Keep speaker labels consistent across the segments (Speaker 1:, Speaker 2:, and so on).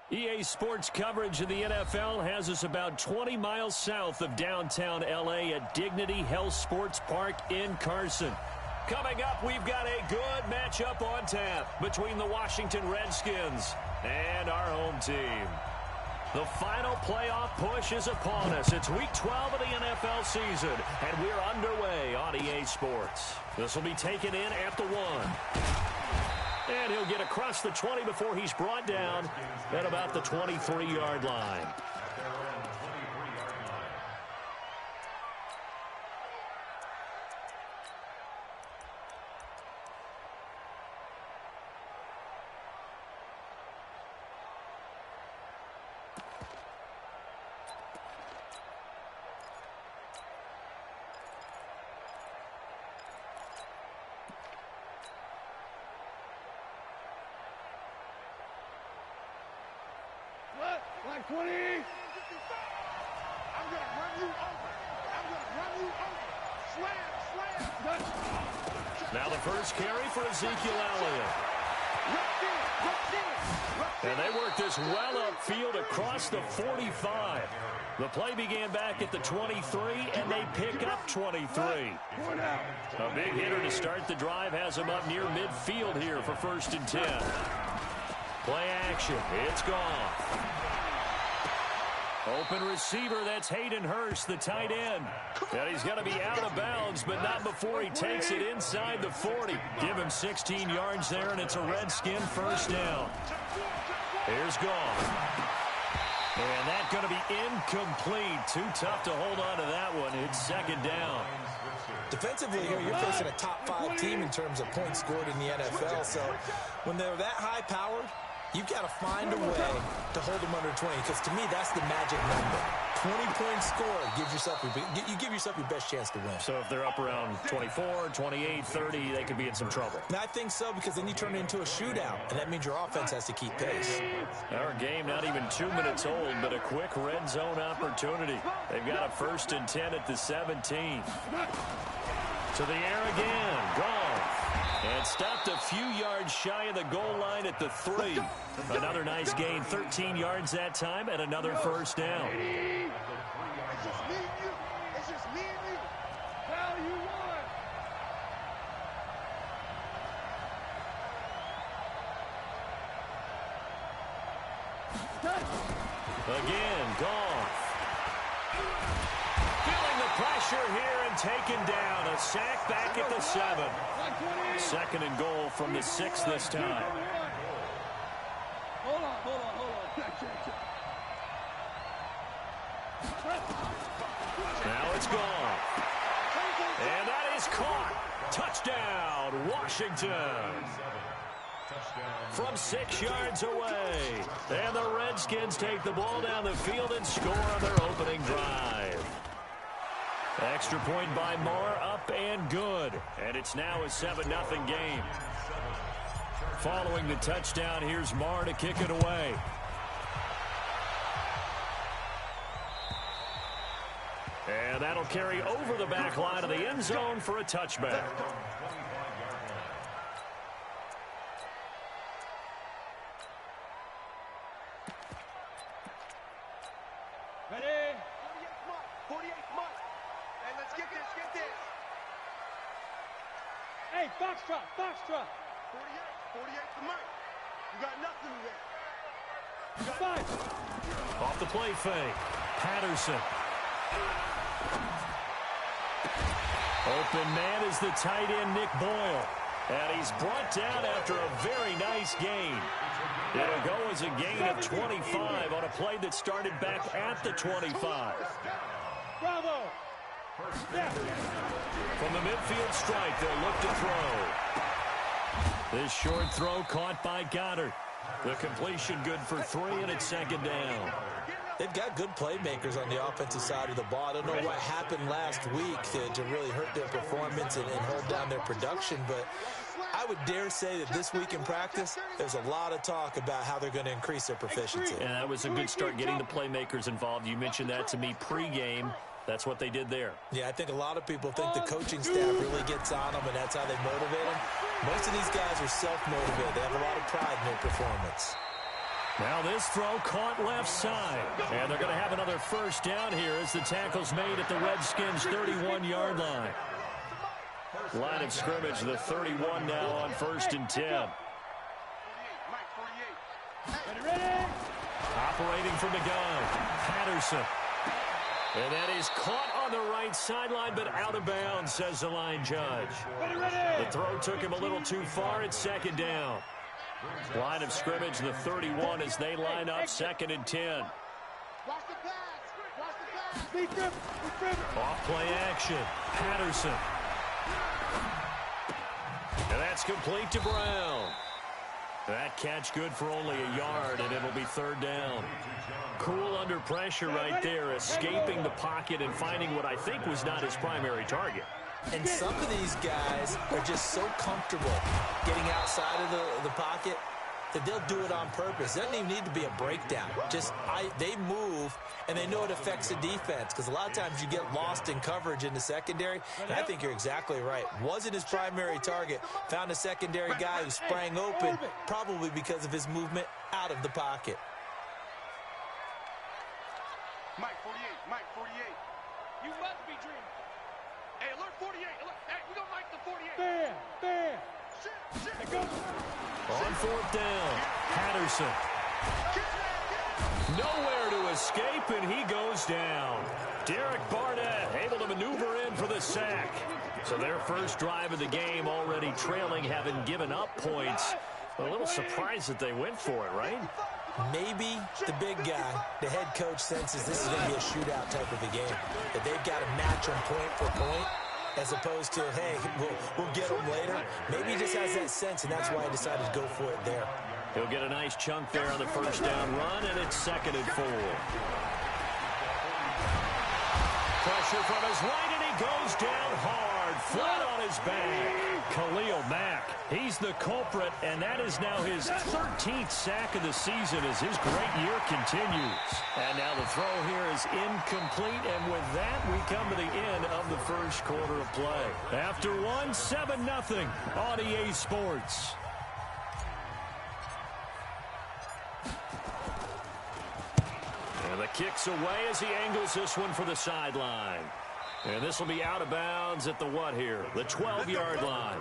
Speaker 1: EA Sports coverage of the NFL has us about 20 miles south of downtown L.A. at Dignity Health Sports Park in Carson. Coming up, we've got a good matchup on tap between the Washington Redskins and our home team. The final playoff push is upon us. It's Week 12 of the NFL season, and we're underway on EA Sports. This will be taken in at the 1. And he'll get across the 20 before he's brought down at about the 23-yard line.
Speaker 2: Like 20. I'm going to run you over. Slam.
Speaker 1: Now the first carry for Ezekiel Elliott. And they work this well upfield across the 45. The play began back at the 23, and they pick up 23. A big hitter to start the drive has him up near midfield here for 1st and 10. Play action. It's gone. Open receiver, that's Hayden Hurst, the tight end. And he's going to be out of bounds, but not before he takes it inside the 40. Give him 16 yards there, and it's a Redskin first down. Here's gone. And that's going to be incomplete. Too tough to hold on to that one. It's 2nd down.
Speaker 3: Defensively here, you're facing a top 5 team in terms of points scored in the NFL. So when they're that high-powered, you've got to find a way to hold them under 20, because to me, that's the magic number. 20-point score gives yourself you give yourself your best chance to win.
Speaker 1: So if they're up around 24, 28, 30, they could be in some trouble.
Speaker 3: And I think so, because then you turn it into a shootout, and that means your offense has to keep pace.
Speaker 1: Our game not even 2 minutes old, but a quick red zone opportunity. They've got a 1st and 10 at the 17. To the air again. Gone. And stopped a few yards shy of the goal line at the 3. Another nice gain, 13 yards that time, and another first down.
Speaker 2: It's just me and you. Hell, you won.
Speaker 1: Again, Goff. Feeling the pressure here and taken down. A sack back at the 7. 2nd and goal from the 6 this time.
Speaker 2: Hold on.
Speaker 1: Now it's gone. And that is caught. Touchdown, Washington. From 6 yards away. And the Redskins take the ball down the field and score on their opening drive. Extra point by Moore, up and good. And it's now a 7-0 game. Following the touchdown, here's Moore to kick it away. And that'll carry over the back line of the end zone for a touchback.
Speaker 2: Ready? 48 months. Hey, let's get this. Hey, Foxtrot. 48 for Mike. You got nothing there. You got 5.
Speaker 1: Off the play fake. Patterson. Open man is the tight end, Nick Boyle. And he's brought down after a very nice gain. It'll go as a gain of 25 on a play that started back at the 25.
Speaker 2: Bravo.
Speaker 1: From the midfield strike, they'll look to throw. This short throw caught by Goddard. The completion good for 3, and it's 2nd down.
Speaker 3: They've got good playmakers on the offensive side of the ball. I don't know what happened last week to really hurt their performance and hold down their production, but I would dare say that this week in practice, there's a lot of talk about how they're going to increase their proficiency.
Speaker 1: And that was a good start getting the playmakers involved. You mentioned that to me pregame. That's what they did there.
Speaker 3: Yeah, I think a lot of people think the coaching staff really gets on them, and that's how they motivate them. Most of these guys are self-motivated. They have a lot of pride in their performance.
Speaker 1: Now this throw caught left side. And they're going to have another first down here as the tackle's made at the Redskins' 31-yard line. Line of scrimmage, the 31 now on 1st and 10. Operating from the gun, Patterson. And that is caught on the right sideline, but out of bounds, says the line judge. The throw took him a little too far. It's 2nd down. Line of scrimmage, the 31, as they line up 2nd and 10. Off play action, Patterson. And that's complete to Brown. That catch good for only a yard, and it'll be 3rd down. Cool under pressure right there, escaping the pocket and finding what I think was not his primary target.
Speaker 3: And some of these guys are just so comfortable getting outside of the pocket that they'll do it on purpose. It doesn't even need to be a breakdown. They move, and they know it affects the defense, because a lot of times you get lost in coverage in the secondary, and I think you're exactly right. Wasn't his primary target. Found a secondary guy who sprang open, probably because of his movement out of the pocket.
Speaker 2: Mike 48, Mike 48. You must be dreaming. Hey, alert 48. Alert. Hey, we gonna Mike the 48. There. Shit. Go.
Speaker 1: On 4th down, Patterson. Nowhere to escape, and he goes down. Derek Barnett able to maneuver in for the sack. So their first drive of the game already trailing, having given up points. A little surprised that they went for it, right?
Speaker 3: Maybe the big guy, the head coach, senses this is going to be a shootout type of a game. That they've got to match them point for point, as opposed to, hey, we'll get them later. Maybe he just has that sense, and that's why he decided to go for it there.
Speaker 1: He'll get a nice chunk there on the first down run, and it's 2nd and 4. Pressure from his right, and he goes down hard, flat on his back. Khalil Mack, he's the culprit, and that is now his 13th sack of the season as his great year continues. And now the throw here is incomplete, and with that, we come to the end of the first quarter of play. After one, 7-0 on EA Sports. And the kick's away as he angles this one for the sideline. And this will be out of bounds at the what here? The 12-yard line.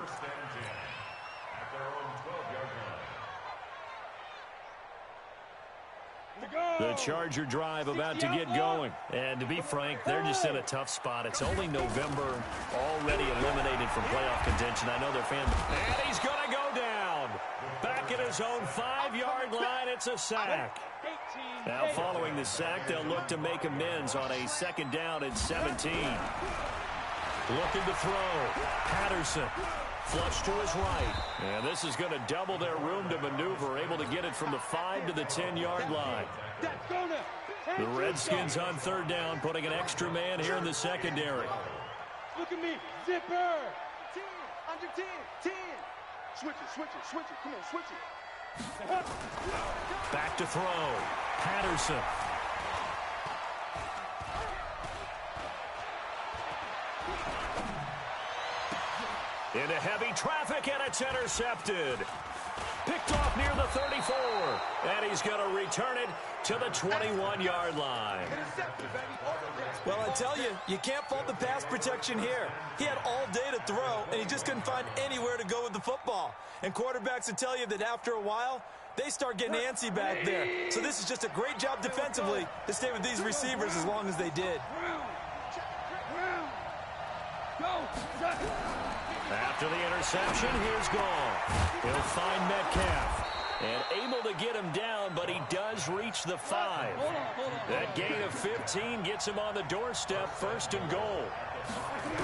Speaker 1: The Charger drive about to get going. And to be frank, they're just in a tough spot. It's only November, already eliminated from playoff contention. I know they're fans. And he's going to go down. Back at his own 5-yard line, it's a sack. Now following the sack, they'll look to make amends on a 2nd down and 17. Looking to throw. Patterson. Flush to his right. And this is going to double their room to maneuver, able to get it from the 5 to the 10-yard line. The Redskins on 3rd down, putting an extra man here in the secondary.
Speaker 2: Look at me. Zipper. 10. Under 10. 10. Switch it. Come on, switch it.
Speaker 1: Back to throw. Patterson. Into heavy traffic, and it's intercepted. Picked off near the 34. And he's going to return it to the 21-yard line.
Speaker 3: Well, I tell you, you can't fault the pass protection here. He had all day to throw, and he just couldn't find anywhere to go with the football. And quarterbacks will tell you that after a while, they start getting antsy back there. So this is just a great job defensively to stay with these receivers as long as they did.
Speaker 1: After the interception, here's Gall. He'll find Metcalf. And able to get him down, but he does reach the 5. That gain of 15 gets him on the doorstep, 1st and goal.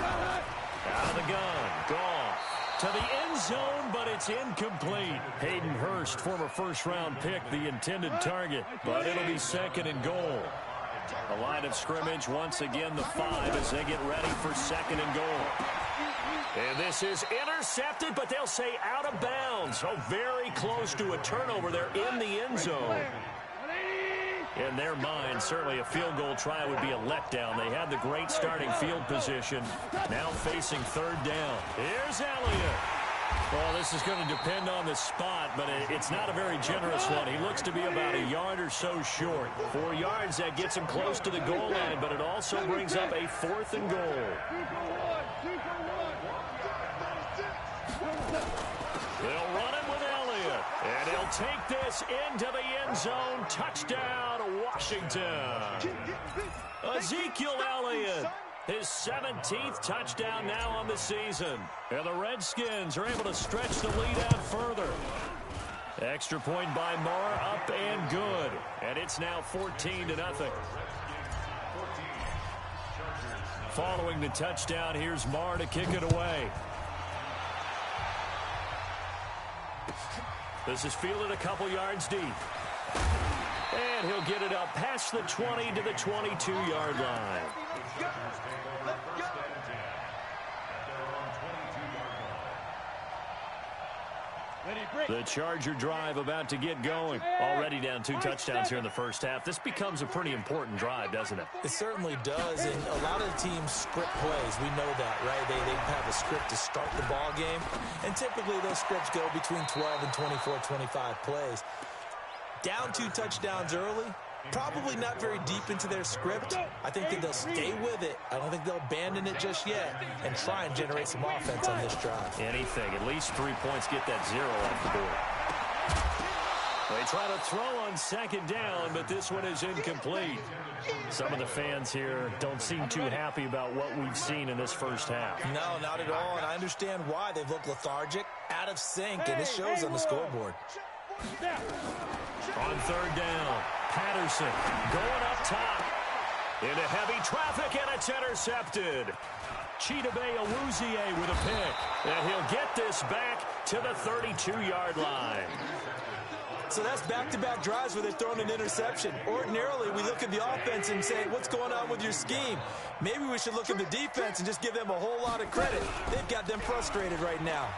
Speaker 1: Out of the gun, Gall. To the end zone, but it's incomplete. Hayden Hurst, former first-round pick, the intended target. But it'll be 2nd and goal. The line of scrimmage, once again, the 5 as they get ready for 2nd and goal. And this is intercepted, but they'll say out of bounds. So very close to a turnover there in the end zone. In their mind, certainly a field goal try would be a letdown. They had the great starting field position. Now facing 3rd down. Here's Elliott. Well, this is going to depend on the spot, but it's not a very generous one. He looks to be about a yard or so short. 4 yards, that gets him close to the goal line, but it also brings up a 4th and goal. They'll run it with Elliott, and he'll take this into the end zone. Touchdown, Washington. Ezekiel Elliott. His 17th touchdown now on the season. And the Redskins are able to stretch the lead out further. Extra point by Marr, up and good. And it's now 14-0. Following the touchdown, here's Marr to kick it away. This is fielded a couple yards deep. And he'll get it up past the 20 to the 22-yard line. The Charger drive about to get going. Already down 2 touchdowns here in the first half. This becomes a pretty important drive, doesn't it?
Speaker 3: It certainly does, and a lot of the teams script plays. We know that, right? They have a script to start the ball game, and typically those scripts go between 12 and 24, 25 plays. Down 2 touchdowns early, probably not very deep into their script. I think that they'll stay with it. I don't think they'll abandon it just yet and try and generate some offense on this drive.
Speaker 1: Anything. At least 3 points, get that 0 off the board. They try to throw on 2nd down, but this one is incomplete. Some of the fans here don't seem too happy about what we've seen in this first half.
Speaker 3: No, not at all, and I understand why. They've looked lethargic, out of sync, and it shows on the scoreboard.
Speaker 1: On 3rd down, Patterson going up top. Into heavy traffic, and it's intercepted. Chidobe Awuzie with a pick. And he'll get this back to the 32-yard line.
Speaker 3: So that's back-to-back drives where they're throwing an interception. Ordinarily, we look at the offense and say, what's going on with your scheme? Maybe we should look at the defense and just give them a whole lot of credit. They've got them frustrated right now.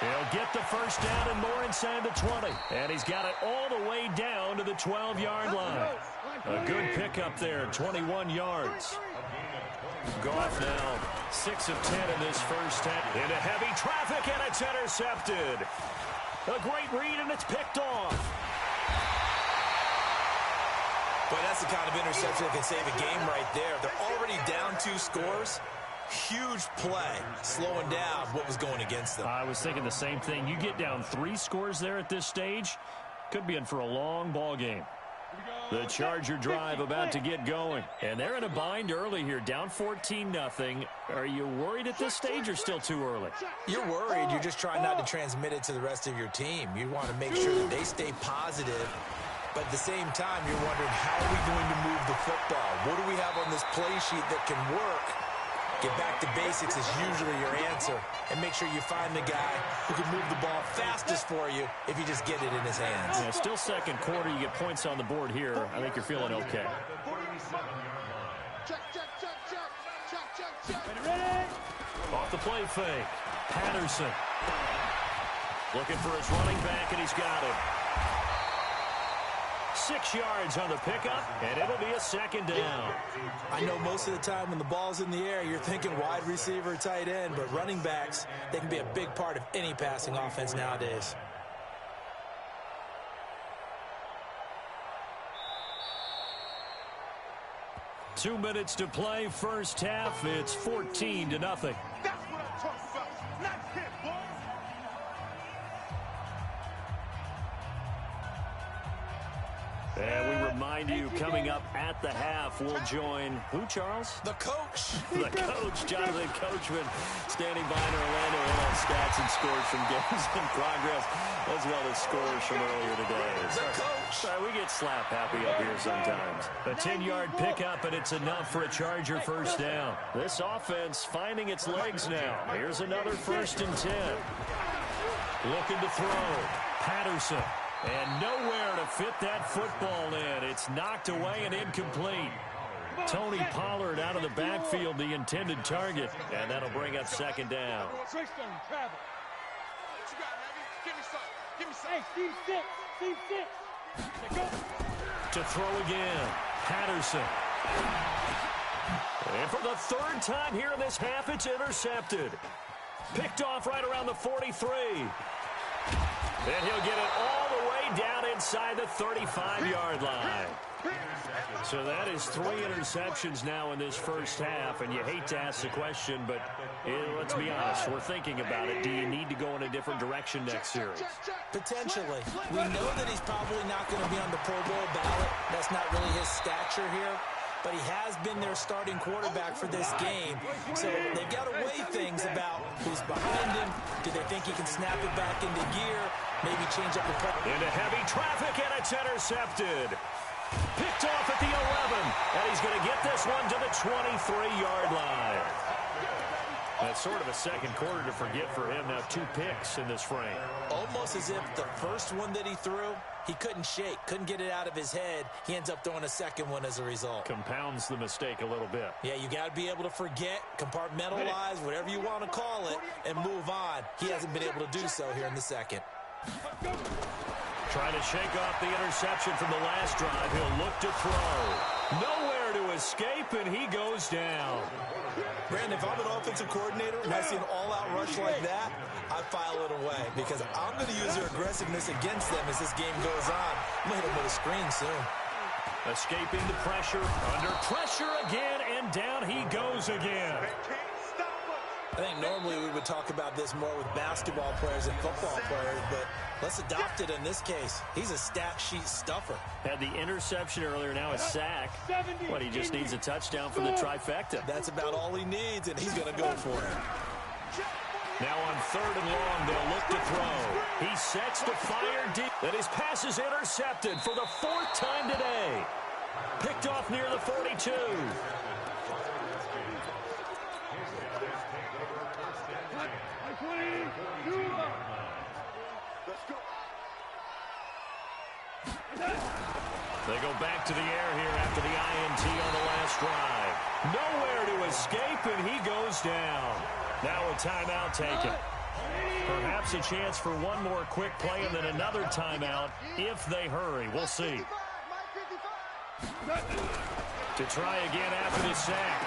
Speaker 1: He'll get the first down and more inside the 20. And he's got it all the way down to the 12-yard line. A good pickup there, 21 yards. Goff now 6 of 10 in this first half. Into heavy traffic, and it's intercepted. A great read, and it's picked off.
Speaker 3: Boy, that's the kind of interception that can save a game right there. They're already down 2 scores. Huge play, slowing down what was going against them.
Speaker 1: I was thinking the same thing. You get down 3 scores there at this stage, could be in for a long ball game. The Charger drive about to get going. And they're in a bind early here, down 14-0. Are you worried at this stage or still too early?
Speaker 3: You're worried. You're just trying not to transmit it to the rest of your team. You want to make sure that they stay positive. But at the same time, you're wondering, how are we going to move the football? What do we have on this play sheet that can work? Get back to basics is usually your answer. And make sure you find the guy who can move the ball fastest for you if you just get it in his hands.
Speaker 1: Yeah, still second quarter. You get points on the board here. I think you're feeling okay. Off the play fake. Patterson. Looking for his running back, and he's got it. 6 yards on the pickup, and it'll be a 2nd down.
Speaker 3: I know most of the time when the ball's in the air, you're thinking wide receiver, tight end, but running backs, they can be a big part of any passing offense nowadays.
Speaker 1: Two minutes to play, first half. It's 14-0.
Speaker 2: That's what I'm talking about. Not hit, boy.
Speaker 1: And we remind you, coming up at the half, we'll join who, Charles?
Speaker 3: The coach.
Speaker 1: The coach, Jonathan Coachman, standing by in Orlando. All stats and scores from games in progress, as well as scores from earlier today.
Speaker 3: The coach.
Speaker 1: Sorry, we get slap happy up here sometimes. A 10-yard pickup, and it's enough for a Charger first down. This offense finding its legs now. Here's another 1st and 10. Looking to throw. Patterson. And nowhere to fit that football in. It's knocked away and incomplete. Tony Pollard out of the backfield, the intended target. And that'll bring up 2nd down. To throw again. Patterson. And for the 3rd time here in this half, it's intercepted. Picked off right around the 43. And he'll get it all the way down inside the 35-yard line. So that is 3 interceptions now in this first half, and you hate to ask the question, but let's be honest, we're thinking about it. Do you need to go in a different direction next series?
Speaker 3: Potentially. We know that he's probably not going to be on the Pro Bowl ballot. That's not really his stature here. But he has been their starting quarterback for this game. So they've got to weigh things about who's behind him. Do they think he can snap it back into gear? Maybe change up the play.
Speaker 1: Into heavy traffic, and it's intercepted. Picked off at the 11. And he's going to get this one to the 23-yard line. That's sort of a second quarter to forget for him. Now 2 picks in this frame.
Speaker 3: Almost as if the first one that he threw, he couldn't shake, couldn't get it out of his head. He ends up throwing a second one as a result.
Speaker 1: Compounds the mistake a little bit.
Speaker 3: Yeah, you got to be able to forget, compartmentalize, whatever you want to call it, and move on. He hasn't been able to do so here in the second.
Speaker 1: Trying to shake off the interception from the last drive. He'll look to throw. Nowhere to escape, and he goes down.
Speaker 3: Brandon, if I'm an offensive coordinator and I see an all-out rush like that, I file it away because I'm going to use their aggressiveness against them as this game goes on. I'm going to hit them with a screen soon.
Speaker 1: Escaping the pressure, under pressure again, and down he goes again.
Speaker 3: I think normally we would talk about this more with basketball players and football players, but let's adopt it in this case. He's a stat sheet stuffer.
Speaker 1: Had the interception earlier, now a sack. But he just needs a touchdown for the trifecta.
Speaker 3: That's about all he needs, and he's going to go for it.
Speaker 1: Now on 3rd and long, they'll look to throw. He sets to fire deep. And his pass is intercepted for the 4th time today. Picked off near the 42. They go back to the air here after the INT on the last drive. Nowhere to escape, and he goes down. Now a timeout taken. Perhaps a chance for one more quick play and then another timeout if they hurry. We'll see. To try again after the sack.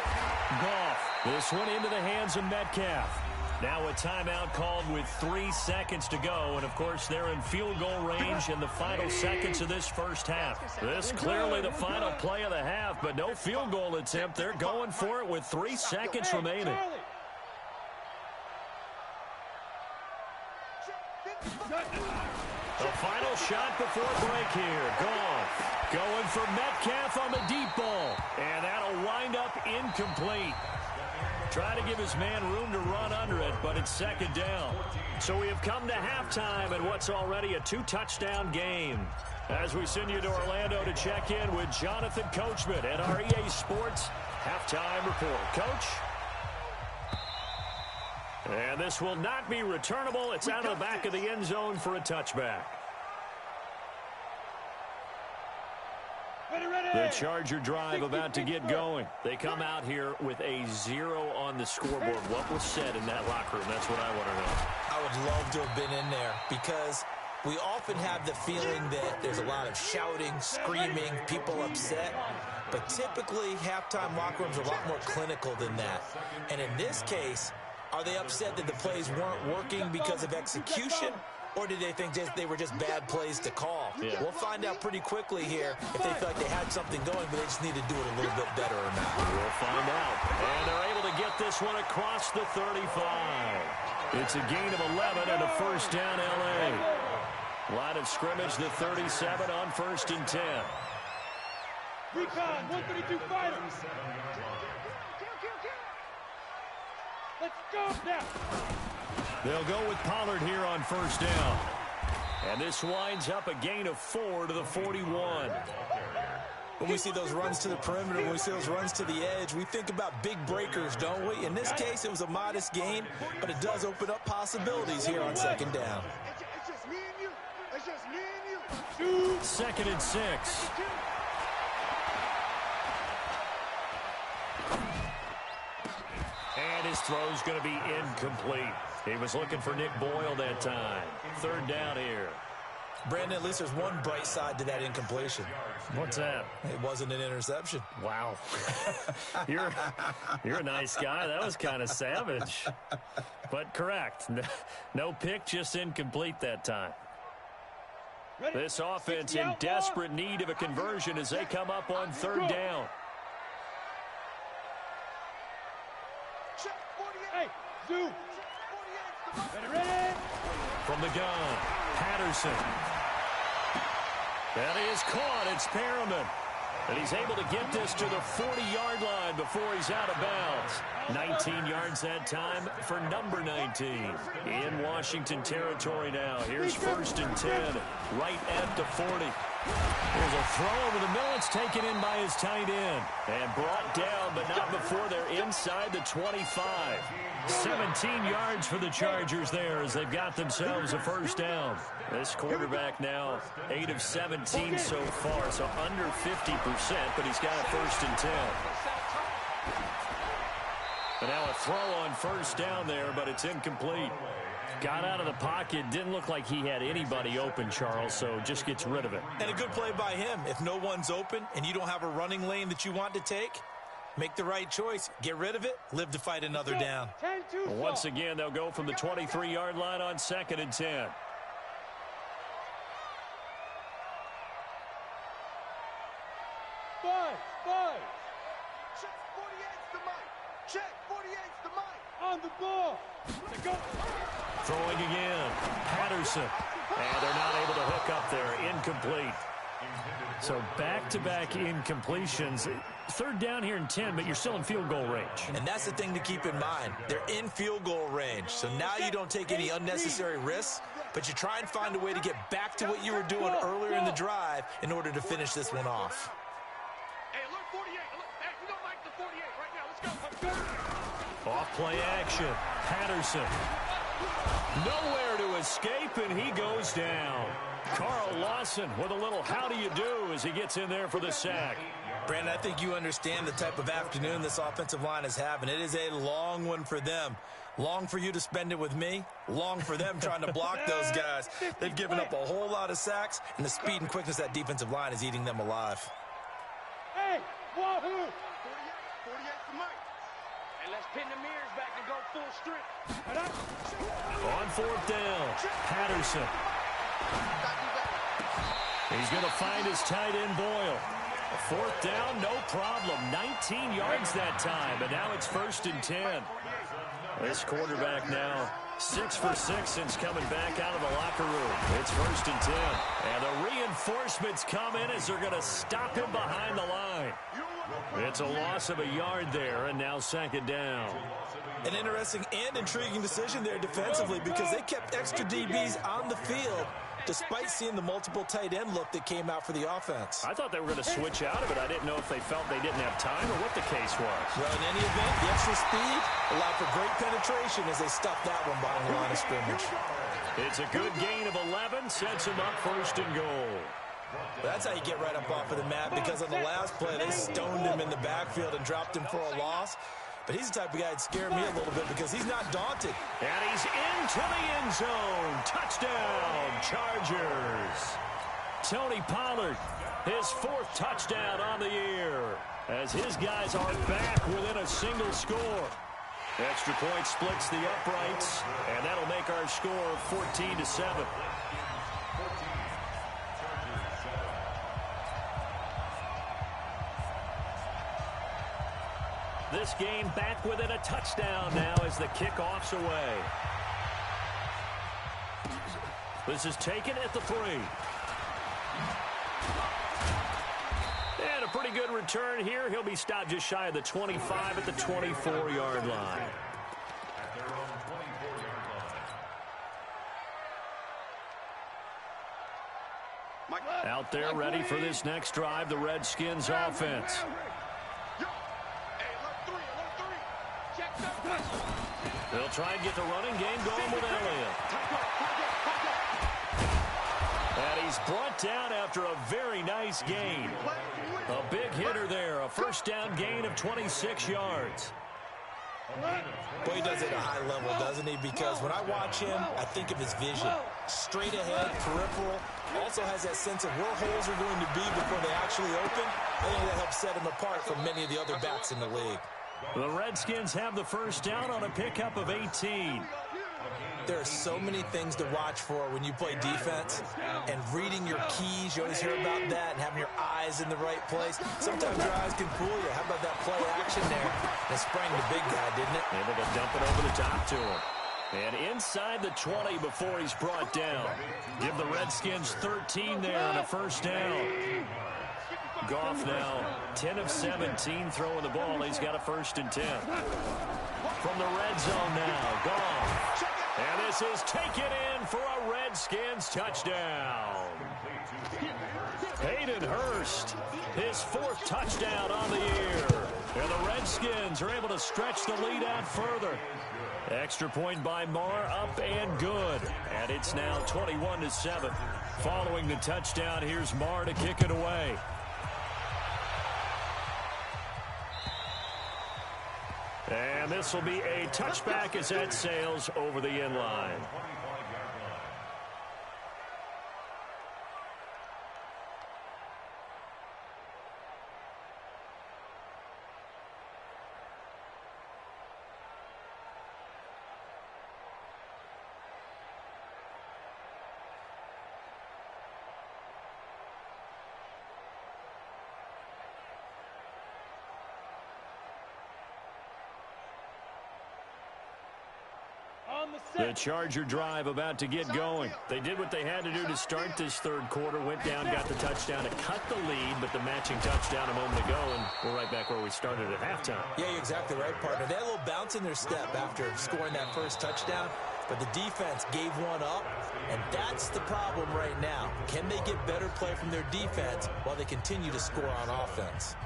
Speaker 1: Goff. This one into the hands of Metcalf. Now a timeout called with 3 seconds to go. And, of course, they're in field goal range in the final seconds of this first half. This clearly the final play of the half, but no field goal attempt. They're going for it with 3 seconds remaining. The final shot before break here. Goff going for Metcalf on the deep ball. And that'll wind up incomplete. Trying to give his man room to run under it, but it's 2nd down. So we have come to halftime in what's already a 2-touchdown game. As we send you to Orlando to check in with Jonathan Coachman at our EA Sports Halftime Report. Coach? And this will not be returnable. It's out of the back of the end zone for a touchback. The Charger drive about to get going. They come out here with a 0 on the scoreboard. What was said in that locker room? That's what I want to know.
Speaker 3: I would love to have been in there because we often have the feeling that there's a lot of shouting, screaming, people upset. But typically, halftime locker rooms are a lot more clinical than that. And in this case, are they upset that the plays weren't working because of execution? Or did they think they were just bad plays to call?
Speaker 1: Yeah.
Speaker 3: We'll find out pretty quickly here if they feel like they had something going, but they just need to do it a little bit better or not.
Speaker 1: We'll find out. And they're able to get this one across the 35. It's a gain of 11 and a 1st down L.A. Line of scrimmage, the 37 on 1st and 10.
Speaker 2: Recon, 132 fighters. Let's go now.
Speaker 1: They'll go with Pollard here on 1st down. And this winds up a gain of 4 to the 41.
Speaker 3: When we see those runs to the perimeter, when we see those runs to the edge, we think about big breakers, don't we? In this case, it was a modest gain, but it does open up possibilities here on 2nd down.
Speaker 2: It's just me and you. It's just me and you.
Speaker 1: 2nd and 6. And his throw's going to be incomplete. He was looking for Nick Boyle that time. 3rd down here.
Speaker 3: Brandon, at least there's one bright side to that incompletion.
Speaker 1: What's that?
Speaker 3: It wasn't an interception.
Speaker 1: Wow. You're a nice guy. That was kind of savage. But correct. No pick, just incomplete that time. This offense in desperate need of a conversion as they come up on third down. From the gun, Patterson. That is caught. It's Perriman. And he's able to get this to the 40-yard line before he's out of bounds. 19 yards that time for number 19. In Washington territory now. Here's 1st and 10, right at the 40. There's a throw over the middle. It's taken in by his tight end. And brought down, but not before they're inside the 25. 17 yards for the Chargers there as they've got themselves a first down. This quarterback now 8 of 17 so far, so under 50%, but he's got a 1st and 10. And now a throw on first down there, but it's incomplete. Got out of the pocket. Didn't look like he had anybody open, Charles, so just gets rid of it.
Speaker 3: And a good play by him. If no one's open and you don't have a running lane that you want to take, make the right choice. Get rid of it. Live to fight another down.
Speaker 1: Once again, they'll go from the 23-yard line on 2nd and 10.
Speaker 2: Five. Check 48's the mic. Check 48's the mic. On the ball. Go.
Speaker 1: Throwing again. Patterson. And they're not able to hook up there. Incomplete. So back-to-back incompletions. 3rd down here and 10, but you're still in field goal range.
Speaker 3: And that's the thing to keep in mind. They're in field goal range. So now you don't take any unnecessary risks, but you try and find a way to get back to what you were doing earlier in the drive in order to finish this one off.
Speaker 2: Hey, look, 48. Look, hey, we don't like the 48 right now. Let's go.
Speaker 1: Off play action. Patterson. Nowhere to escape, and he goes down. Carl Lawson with a little how do you do as he gets in there for the sack.
Speaker 3: Brandon, I think you understand the type of afternoon this offensive line is having. It is a long one for them. Long for you to spend it with me. Long for them trying to block those guys. They've given up a whole lot of sacks, and the speed and quickness of that defensive line is eating them alive.
Speaker 2: Hey, wahoo! 48's the mic. Hey, let's pin the mirrors back and go full strength.
Speaker 1: On 4th down, Patterson. He's going to find his tight end, Boyle. 4th down, no problem. 19 yards that time, but now it's 1st and 10. This quarterback now 6 for 6 since coming back out of the locker room. It's 1st and 10. And the reinforcements come in as they're going to stop him behind the line. It's a loss of a yard there, and now 2nd down.
Speaker 3: An interesting and intriguing decision there defensively because they kept extra DBs on the field despite seeing the multiple tight end look that came out for the offense.
Speaker 1: I thought they were going to switch out of it. I didn't know if they felt they didn't have time or what the case was.
Speaker 3: Well, in any event, the extra speed allowed for great penetration as they stuffed that one behind the line of scrimmage.
Speaker 1: It's a good gain of 11, sets him up 1st and goal.
Speaker 3: That's how you get right up off of the mat because on the last play, they stoned him in the backfield and dropped him for a loss. But he's the type of guy that scared me a little bit because he's not daunted.
Speaker 1: And he's into the end zone. Touchdown, Chargers. Tony Pollard, his 4th touchdown on the year as his guys are back within a single score. Extra point splits the uprights, and that'll make our score 14-7. This game back within a touchdown now as the kickoff's away. This is taken at the 3. And a pretty good return here. He'll be stopped just shy of the 25 at the 24-yard line. Out there ready for this next drive, the Redskins offense. They'll try and get the running game going with Elliott. And he's brought down after a very nice gain. A big hitter there, a 1st down gain of 26 yards.
Speaker 3: Boy, he does it at a high level, doesn't he? Because when I watch him, I think of his vision. Straight ahead, peripheral. Also has that sense of where holes are going to be before they actually open. I think that helps set him apart from many of the other backs in the league.
Speaker 1: The Redskins have the first down on a pickup of 18.
Speaker 3: There are so many things to watch for when you play defense, and reading your keys, you always hear about that, and having your eyes in the right place. Sometimes your eyes can fool you. How about that play action there? It sprang the big guy, didn't it?
Speaker 1: Able to dump it over the top to him. And inside the 20 before he's brought down. Give the Redskins 13 there and a first down. Goff now 10 of 17 throwing the ball. He's got a 1st and 10. From the red zone now, Goff. And this is taken in for a Redskins touchdown. Hayden Hurst, his 4th touchdown on the year. And the Redskins are able to stretch the lead out further. Extra point by Marr, up and good. And it's now 21-7. Following the touchdown, here's Marr to kick it away. And this will be a touchback as that sails over the end line. The Charger drive about to get going. They did what they had to do to start this 3rd quarter. Went down, got the touchdown to cut the lead, but the matching touchdown a moment ago, and we're right back where we started at halftime.
Speaker 3: Yeah, you're exactly right, partner. They had a little bounce in their step after scoring that 1st touchdown, but the defense gave one up, and that's the problem right now. Can they get better play from their defense while they continue to score on offense?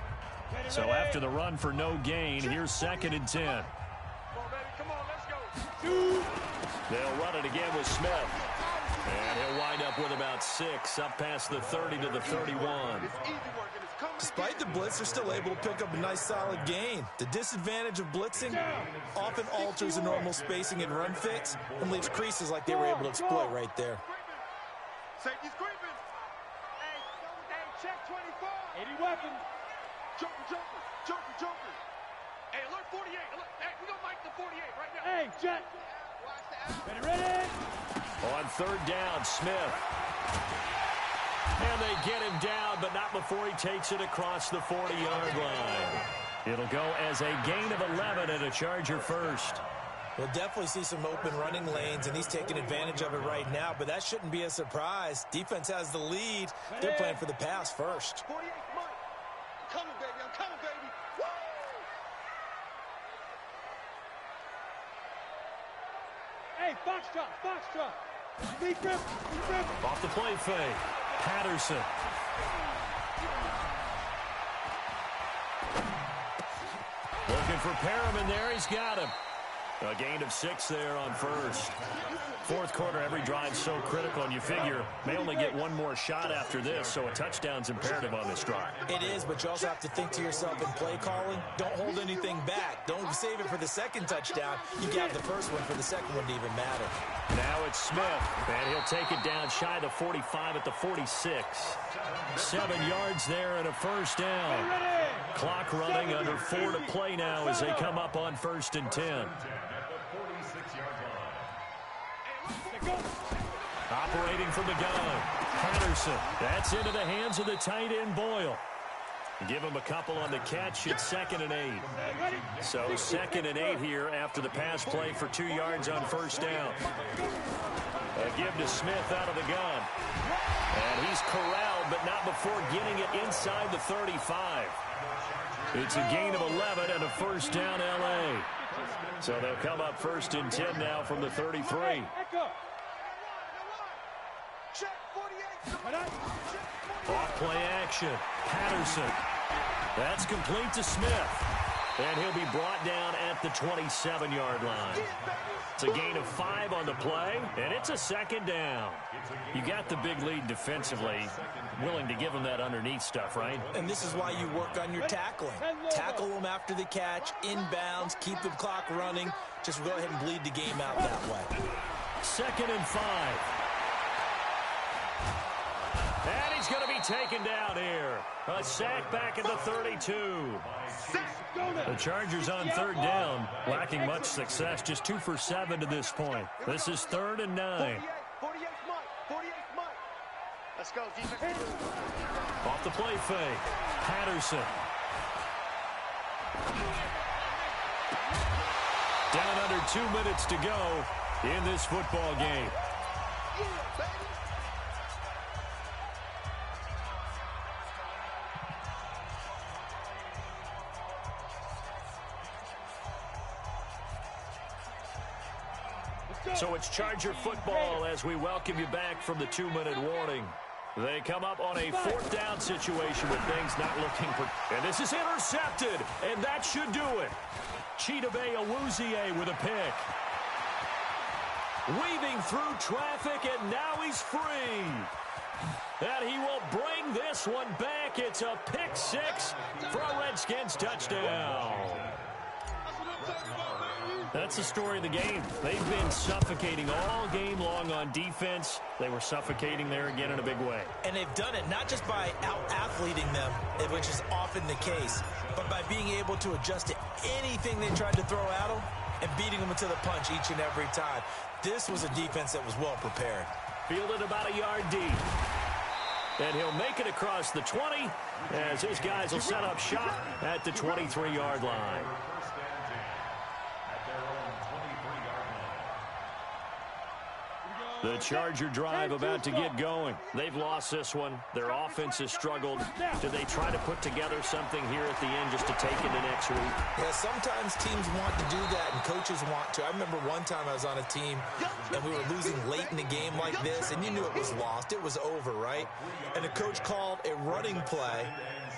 Speaker 1: So after the run for no gain, here's 2nd and 10. They'll run it again with Smith. And he'll wind up with about 6, up past the 30 to the 31.
Speaker 3: Despite the blitz, they're still able to pick up a nice solid gain. The disadvantage of blitzing often alters the normal spacing and run fits and leaves creases like they were able to exploit right there.
Speaker 2: Safety's creeping. Hey, check 24. 80 weapons. Joker. Hey, alert 48. Hey, we gonna mic the 48 right now. Hey, Jet. Ready.
Speaker 1: On 3rd down, Smith. And they get him down, but not before he takes it across the 40-yard line. It'll go as a gain of 11 and a Charger first.
Speaker 3: We'll definitely see some open running lanes, and he's taking advantage of it right now, but that shouldn't be a surprise. Defense has the lead. They're playing for the pass first.
Speaker 2: 48, Mike. I'm coming, baby. Woo! Hey, Foxtrot. Deep grip.
Speaker 1: Off the play fake. Patterson. Looking for Perriman there. He's got him. A gain of 6 there on 1st. 4th quarter, every drive so critical, and you figure may only get one more shot after this, so a touchdown's imperative on this drive.
Speaker 3: It is, but you also have to think to yourself in play calling, don't hold anything back. Don't save it for the 2nd touchdown. You got the 1st one for the 2nd one to even matter.
Speaker 1: Now it's Smith, and he'll take it down shy of the 45 at the 46. 7 yards there and a 1st down. Clock running, under 4 to play now as they come up on 1st and 10. Operating from the gun, Patterson. That's into the hands of the tight end, Boyle. Give him a couple on the catch. It's 2nd and 8. So 2nd and 8 here after the pass play for 2 yards on 1st down. A give to Smith out of the gun. And he's corralled, but not before getting it inside the 35. It's a gain of 11 and a 1st down, L.A. So they'll come up 1st and 10 now from the 33. Off play action. Patterson. That's complete to Smith. And he'll be brought down at the 27-yard line. It's a gain of 5 on the play, and it's a 2nd down. You got the big lead defensively. Willing to give them that underneath stuff, right?
Speaker 3: And this is why you work on your tackling. Tackle them after the catch, inbounds, keep the clock running. Just go ahead and bleed the game out that way.
Speaker 1: 2nd and 5. And he's going to be taken down here. A sack back at the 32. The Chargers on third down, lacking much success, just 2 for 7 to this point. This is 3rd and 9.
Speaker 2: 48 Mike. Let's go, defense.
Speaker 1: Off the play fake, Patterson. Down under 2 minutes to go in this football game. So it's Charger football as we welcome you back from the 2-minute warning. They come up on a 4th down situation with things not looking for... And this is intercepted, and that should do it. Chidobe Awuzie with a pick. Weaving through traffic, and now he's free. And he will bring this one back. It's a pick 6 for a Redskins touchdown. That's the story of the game. They've been suffocating all game long on defense. They were suffocating there again in a big way.
Speaker 3: And they've done it not just by out-athleting them, which is often the case, but by being able to adjust to anything they tried to throw at them and beating them to the punch each and every time. This was a defense that was well prepared.
Speaker 1: Fielded about a yard deep. And he'll make it across the 20 as his guys will set up shop at the 23-yard line. The Charger drive about to get going. They've lost this one. Their offense has struggled. Do they try to put together something here at the end just to take it the next week?
Speaker 3: Yeah, sometimes teams want to do that and coaches want to. I remember one time I was on a team and we were losing late in the game like this, and you knew it was lost. It was over, right? And the coach called a running play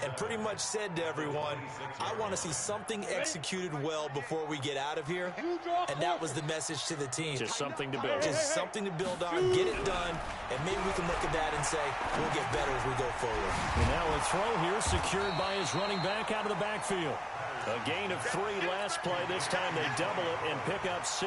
Speaker 3: and pretty much said to everyone, I want to see something executed well before we get out of here. And that was the message to the team.
Speaker 1: Just something to build.
Speaker 3: Just something to build on, get it done, and maybe we can look at that and say, we'll get better as we go forward.
Speaker 1: And now a throw here secured by his running back out of the backfield. A gain of 3 last play. This time they double it and pick up 6.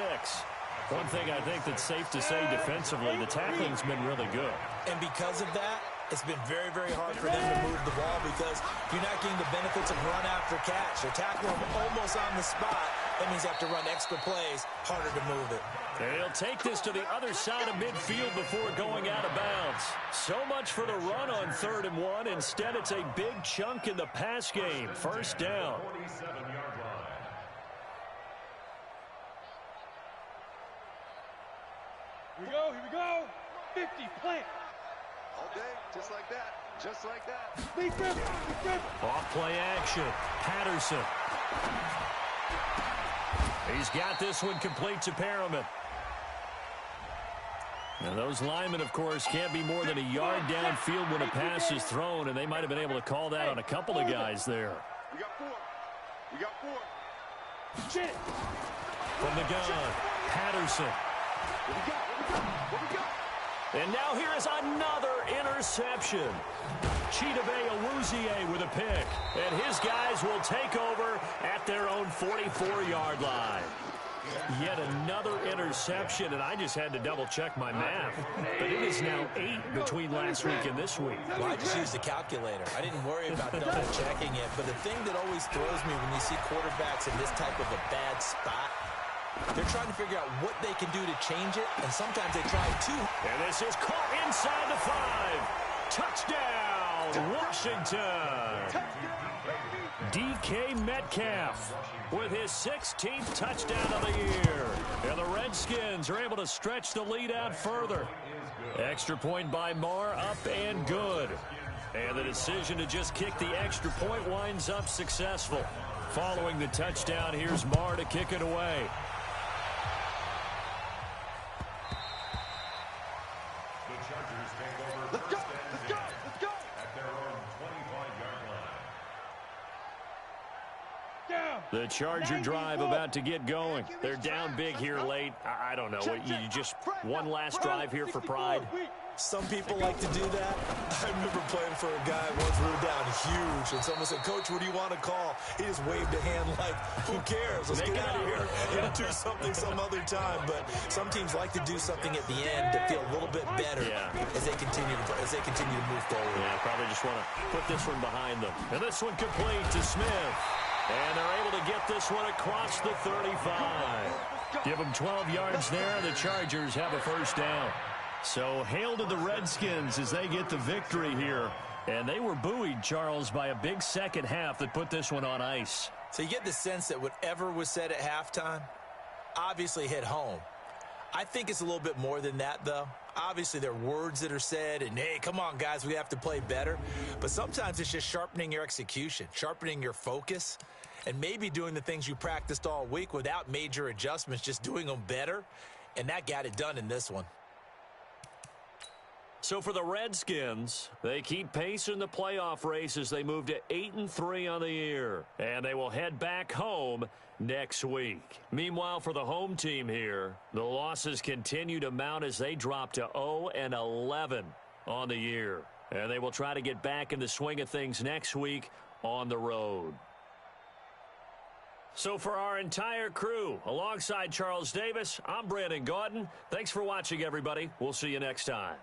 Speaker 1: One thing I think that's safe to say defensively, the tackling's been really good.
Speaker 3: And because of that, it's been very, very hard for them to move the ball because you're not getting the benefits of run after catch. They're tackling them almost on the spot. That means you have to run extra plays, harder to move it.
Speaker 1: They'll take this to the other side of midfield before going out of bounds. So much for the run on 3rd and 1. Instead, it's a big chunk in the pass game. 1st down.
Speaker 2: Here we go. 50, plant. All day, just like that. Just like that.
Speaker 1: Off play action. Patterson. He's got this one complete to Perriman. Now those linemen, of course, can't be more than a yard downfield when a pass is thrown, and they might have been able to call that on a couple of guys there.
Speaker 2: We got 4. We got 4. Shit.
Speaker 1: From the gun, Patterson.
Speaker 2: What we got? What we got?
Speaker 1: And now here is another interception. Chidobe Awuzie with a pick. And his guys will take over at their own 44-yard line. Yet another interception, and I just had to double-check my math. But it is now 8 between last week and this week.
Speaker 3: Well, I just used a calculator. I didn't worry about double-checking it. But the thing that always throws me when you see quarterbacks in this type of a bad spot, they're trying to figure out what they can do to change it, and sometimes they try to.
Speaker 1: And this is caught inside the 5. Touchdown, Washington. DK Metcalf with his 16th touchdown of the year. And the Redskins are able to stretch the lead out further. Extra point by Marr, up and good. And the decision to just kick the extra point winds up successful. Following the touchdown, here's Marr to kick it away. The Charger drive about to get going. They're down big here late. I don't know. You just one last drive here for pride?
Speaker 3: Some people like to do that. I remember playing for a guy once we were down huge, and someone said, Coach, what do you want to call? He just waved a hand like, who cares? Let's get out of here and do something some other time. But some teams like to do something at the end to feel a little bit better as they continue to move forward.
Speaker 1: Yeah, probably just want to put this one behind them. And this one complete to Smith. And they're get this one across the 35. Give them 12 yards there. The Chargers have a first down. So hail to the Redskins as they get the victory here. And they were buoyed, Charles, by a big second half that put this one on ice.
Speaker 3: So you get the sense that whatever was said at halftime obviously hit home. I think it's a little bit more than that, though. Obviously, there are words that are said, and, hey, come on, guys, we have to play better. But sometimes it's just sharpening your execution, sharpening your focus, and maybe doing the things you practiced all week without major adjustments, just doing them better. And that got it done in this one.
Speaker 1: So for the Redskins, they keep pace in the playoff race as they move to 8-3 on the year. And they will head back home next week. Meanwhile, for the home team here, the losses continue to mount as they drop to 0-11 on the year. And they will try to get back in the swing of things next week on the road. So for our entire crew, alongside Charles Davis, I'm Brandon Gaudin. Thanks for watching, everybody. We'll see you next time.